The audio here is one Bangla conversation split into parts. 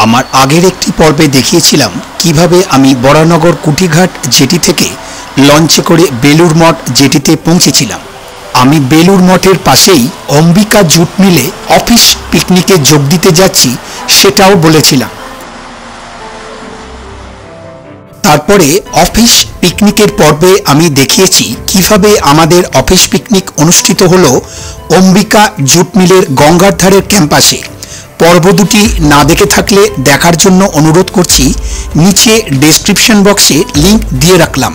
আমার আগের একটি পর্বে দেখিয়েছিলাম কিভাবে আমি বরানগর কুটিঘাট জেটি থেকে লঞ্চে করে বেলুড় মঠ জেটিতে পৌঁছেছিলাম। আমি বেলুড় মঠের পাশেই অম্বিকা জুট মিলে অফিস পিকনিকে যোগ দিতে যাচ্ছি সেটাও বলেছিলাম। তারপরে অফিস পিকনিকের পর্বে আমি দেখিয়েছি কিভাবে আমাদের অফিস পিকনিক অনুষ্ঠিত হলো অম্বিকা জুট মিলের গঙ্গার ধারের ক্যাম্পাসে। পর্ব দুটি না দেখে থাকলে দেখার জন্য অনুরোধ করছি, নিচে ডেসক্রিপশন বক্সে লিংক দিয়ে রাখলাম।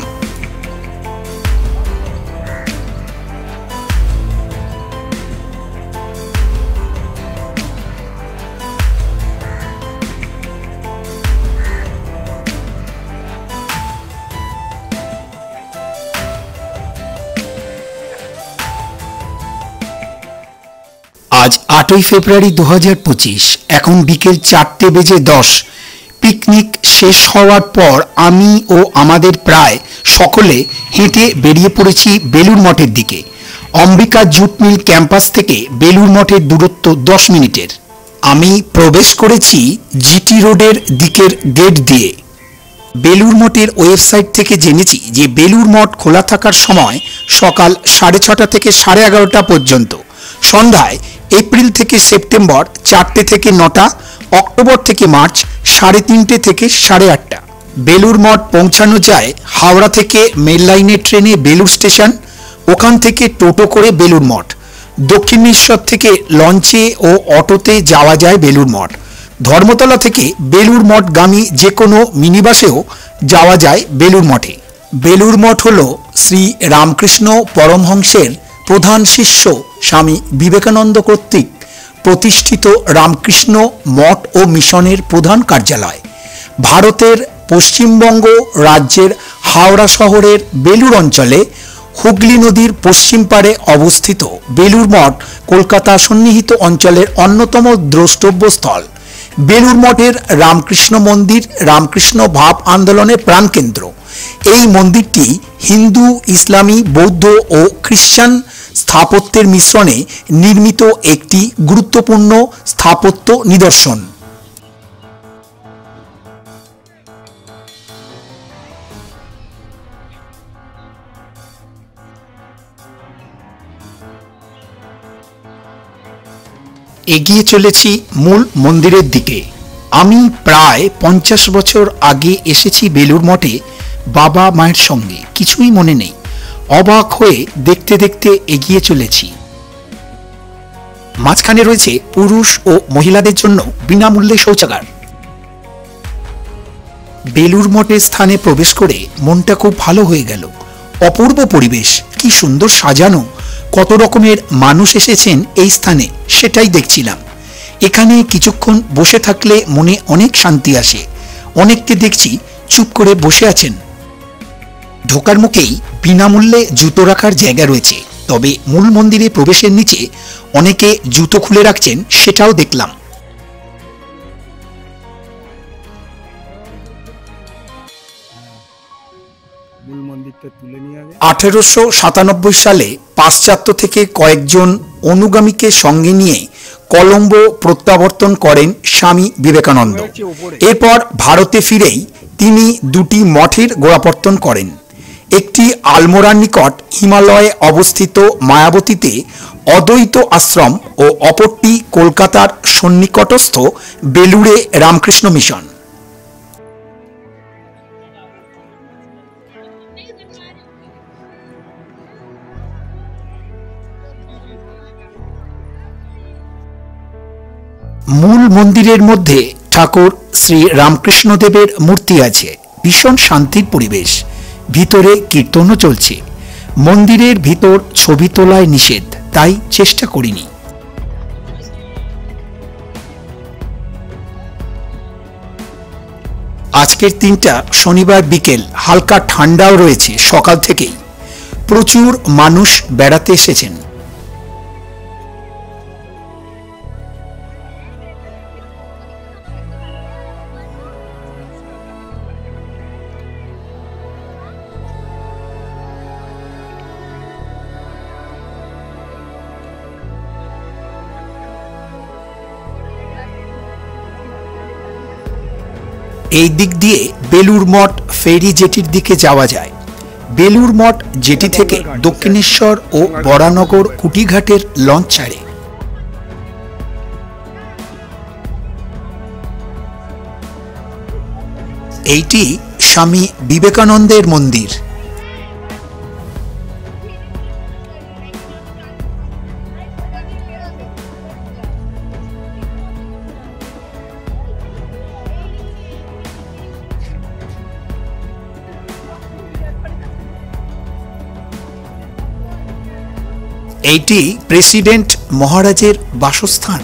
আজ 8ই ফেব্রুয়ারি 2025, এখন বিকেল 4:10। পিকনিক শেষ হওয়ার পর আমি ও আমাদের প্রায় সকলে হেঁটে বেরিয়ে পড়েছি বেলুড় মঠের দিকে। অম্বিকা জুট মিল ক্যাম্পাস থেকে বেলুড় মঠের দূরত্ব 10 মিনিটের। আমি প্রবেশ করেছি জিটি রোডের দিকের গেট দিয়ে। বেলুড় মঠের ওয়েবসাইট থেকে জেনেছি যে বেলুড় মঠ খোলা থাকার সময় সকাল 6:30 থেকে 11:30 পর্যন্ত, সন্ধ্যায় এপ্রিল থেকে সেপ্টেম্বর 4টে থেকে 9টা, অক্টোবর থেকে মার্চ 3:30 থেকে 8:30। বেলুড় মঠ পৌঁছানো যায় হাওড়া থেকে মেল লাইনের ট্রেনে বেলুড় স্টেশন, ওখান থেকে টোটো করে বেলুড় মঠ। দক্ষিণেশ্বর থেকে লঞ্চে ও অটোতে যাওয়া যায় বেলুড় মঠ। ধর্মতলা থেকে বেলুড় মঠগামী যে কোনো মিনিবাসেও যাওয়া যায় বেলুড় মঠে। বেলুড় মঠ হল শ্রী রামকৃষ্ণ পরমহংসের প্রধান শিষ্য স্বামী বিবেকানন্দ কর্তৃক প্রতিষ্ঠিত রামকৃষ্ণ মঠ ও মিশনের প্রধান কার্যালয়। ভারতের পশ্চিমবঙ্গ রাজ্যের হাওড়া শহরের বেলুড় অঞ্চলে হুগলি নদীর পশ্চিম পাড়ে অবস্থিত বেলুড় মঠ কলকাতা সন্নিহিত অঞ্চলের অন্যতম দ্রষ্টব্য স্থল। বেলুড় মঠের রামকৃষ্ণ মন্দির রামকৃষ্ণ ভাব আন্দোলনের প্রাণকেন্দ্র। এই মন্দিরটি হিন্দু, ইসলামী, বৌদ্ধ ও খ্রিস্টান স্থাপত্যের মিশ্রণে নির্মিত একটি গুরুত্বপূর্ণ স্থাপত্য নিদর্শন। এগিয়ে চলেছি মূল মন্দিরের দিকে। আমি প্রায় 50 বছর আগে এসেছি বেলুড় মঠে বাবা মায়ের সঙ্গে, কিছুই মনে নেই। অবাক হয়ে দেখতে দেখতে এগিয়ে চলেছি। মাঝখানে রয়েছে পুরুষ ও মহিলাদের জন্য বিনামূল্যে শৌচাগার। বেলুড় মঠের স্থানে প্রবেশ করে মনটা খুব ভালো হয়ে গেল। অপূর্ব পরিবেশ, কি সুন্দর সাজানো, কত রকমের মানুষ এসেছেন এই স্থানে সেটাই দেখছিলাম। এখানে কিছুক্ষণ বসে থাকলে মনে অনেক শান্তি আসে। অনেককে দেখছি চুপ করে বসে আছেন। ঢোকার মুখেই বিনামূল্যে জুতো রাখার জায়গা রয়েছে, তবে মূল মন্দিরে প্রবেশের নিচে অনেকে জুতো খুলে রাখছেন, সেটাও দেখলাম। মূল মন্দিরটা তুলে নিয়ে আগে 1897 সালে পাশ্চাত্য থেকে কয়েকজন অনুগামীকে সঙ্গে নিয়ে কলম্বো প্রত্যাবর্তন করেন স্বামী বিবেকানন্দ। এরপর ভারতে ফিরেই তিনি দুটি মঠের গোড়াপত্তন করেন। একটি আলমোড়ার নিকট হিমালয়ে অবস্থিত মায়াবতীতে অদ্বৈত আশ্রম ও অপরটি কলকাতার সন্নিকটস্থ বেলুড়ে রামকৃষ্ণ মিশন। মূল মন্দিরের মধ্যে ঠাকুর শ্রী রামকৃষ্ণদেবের মূর্তি আছে। ভীষণ শান্তির পরিবেশ, ভিতরে কীর্তনও চলছে। মন্দিরের ভিতর ছবি তোলায় নিষেধ, তাই চেষ্টা করিনি। আজকের দিনটা শনিবার বিকেল, হালকা ঠান্ডাও রয়েছে সকাল থেকেই। প্রচুর মানুষ বেড়াতে এসেছেন। এই দিক দিয়ে বেলুড় মঠ ফেরি জেটির দিকে যাওয়া যায়। বেলুড় মঠ জেটি থেকে দক্ষিণেশ্বর ও বরানগর কুটিঘাটের লঞ্চ ছাড়ে। এইটি স্বামী বিবেকানন্দের মন্দির। এইটি প্রেসিডেন্ট মহারাজের বাসস্থান।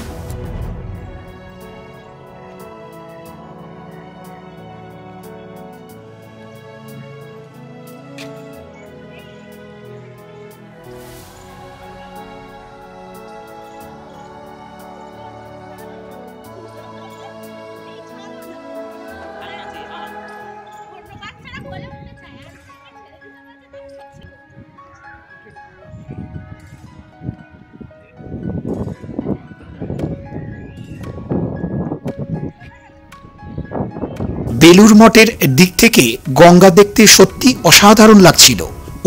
বেলুড় মঠের দিক থেকে গঙ্গা দেখতে সত্যি অসাধারণ লাগছিল।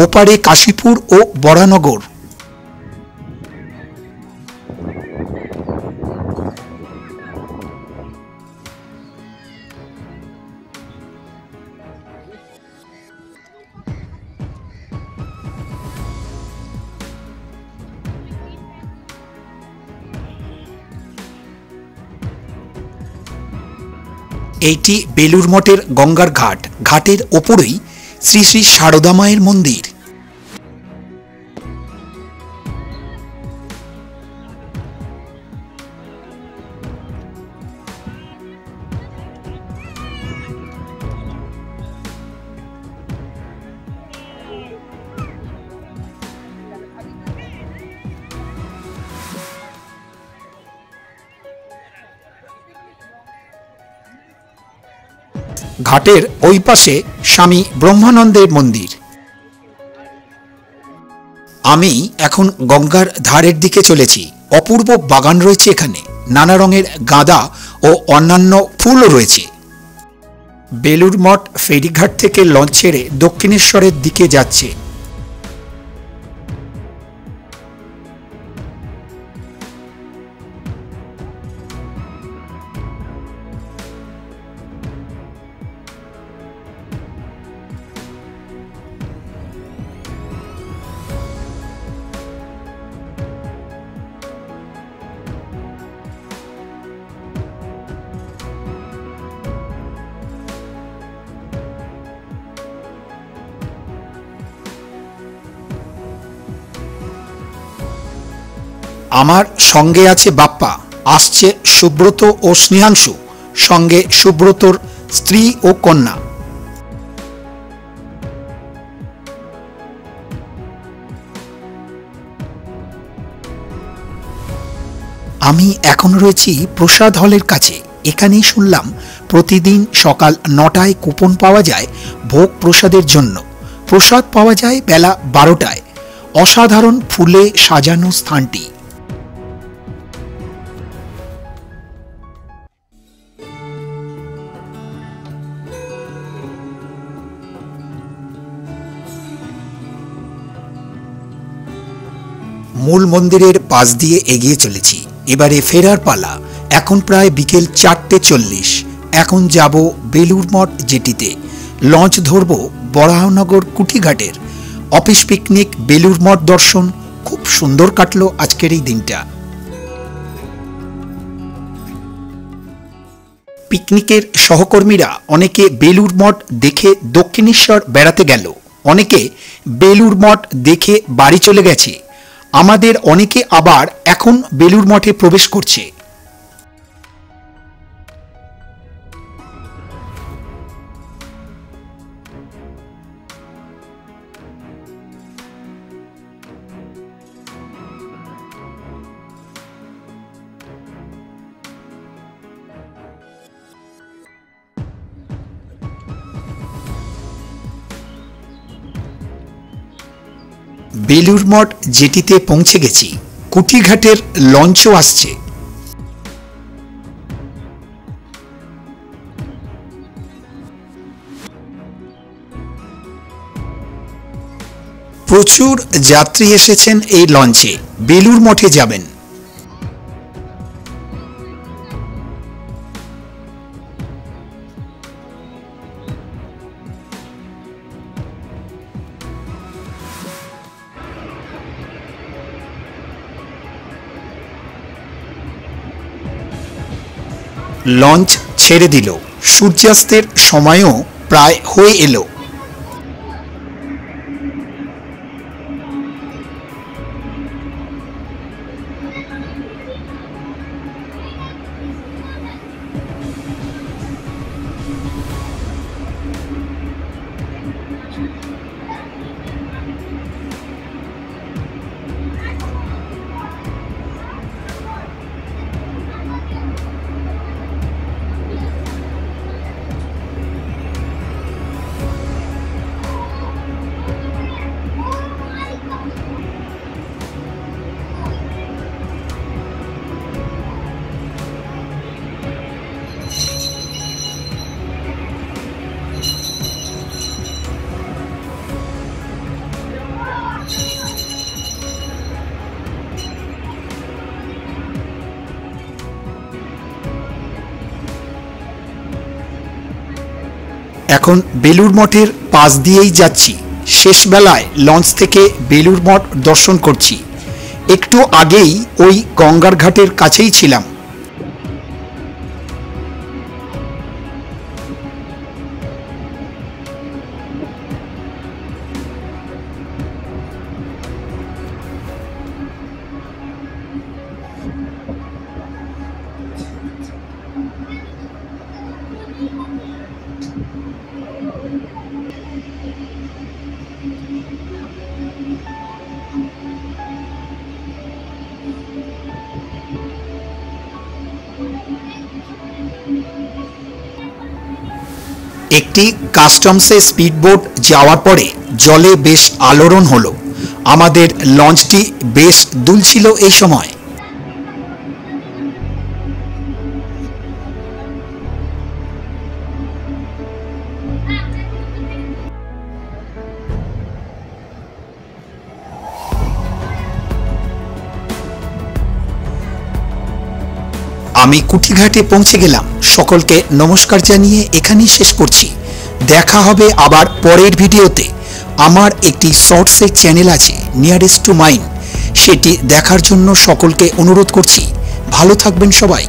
ওপারে কাশীপুর ও বরানগর। এইটি বেলুড় মঠের গঙ্গার ঘাট। ঘাটের ওপরেই শ্রী শ্রী সারদা মায়ের মন্দির। ঘাটের ওই পাশে স্বামী ব্রহ্মানন্দের মন্দির। আমি এখন গঙ্গার ধারের দিকে চলেছি। অপূর্ব বাগান রয়েছে এখানে। নানা রঙের গাঁদা ও অন্যান্য ফুলও রয়েছে। বেলুড় মঠ ফেরিঘাট থেকে লঞ্চ ছেড়ে দক্ষিণেশ্বরের দিকে যাচ্ছে। আমার সঙ্গে আছে বাপ্পা, আসছে সুব্রত ও স্নেহাংশু, সঙ্গে সুব্রতর স্ত্রী ও কন্যা। আমি এখন রয়েছি প্রসাদ হলের কাছে। এখানেই শুনলাম প্রতিদিন সকাল 9টায় কুপন পাওয়া যায় ভোগ প্রসাদের জন্য। প্রসাদ পাওয়া যায় বেলা 12টায়। অসাধারণ ফুলে সাজানো স্থানটি। মূল মন্দিরের পাশ দিয়ে এগিয়ে চলেছি। এবারে ফেরার পালা। এখন প্রায় বিকেল 4:40। এখন যাব বেলুড় মঠ জেটিতে। লঞ্চ ধরব বরাহনগর কুটিঘাটের। অফিস পিকনিক, বেলুড় মঠ দর্শন, খুব সুন্দর কাটলো আজকের এই দিনটা। পিকনিকের সহকর্মীরা অনেকে বেলুড় মঠ দেখে দক্ষিণেশ্বর বেড়াতে গেল, অনেকে বেলুড় মঠ দেখে বাড়ি চলে গেছে। আমাদের অনেকে আবার এখন বেলুড় মঠে প্রবেশ করছে। বেলুড় মঠ জেটিতে পৌঁছে গেছি। কুটিঘাটের লঞ্চও আসছে। প্রচুর যাত্রী এসেছেন এই লঞ্চে। বেলুড় মঠে যাবেন। লঞ্চ ছেড়ে দিল। সূর্যাস্তের সময়ও প্রায় হয়ে এলো। এখন বেলুড় মঠের পাশ দিয়েই যাচ্ছি। শেষ বেলায় লঞ্চ থেকে বেলুড় মঠ দর্শন করছি। একটু আগেই ওই গঙ্গার ঘাটের কাছেই ছিলাম। একটি কাস্টমসে স্পিডবোট যাওয়ার পরে জলে বেশ আলোড়ন হলো। আমাদের লঞ্চটি বেশ দুলছিল এই সময়। আমি কুঠিঘাটে পৌঁছে গেলাম। সকলকে নমস্কার জানিয়ে এখানেই শেষ করছি। দেখা হবে আবার পরের ভিডিওতে। আমার একটি শর্টসের চ্যানেল আছে, নিয়ারেস্ট টু মাইন্ড। সেটি দেখার জন্য সকলকে অনুরোধ করছি। ভালো থাকবেন সবাই।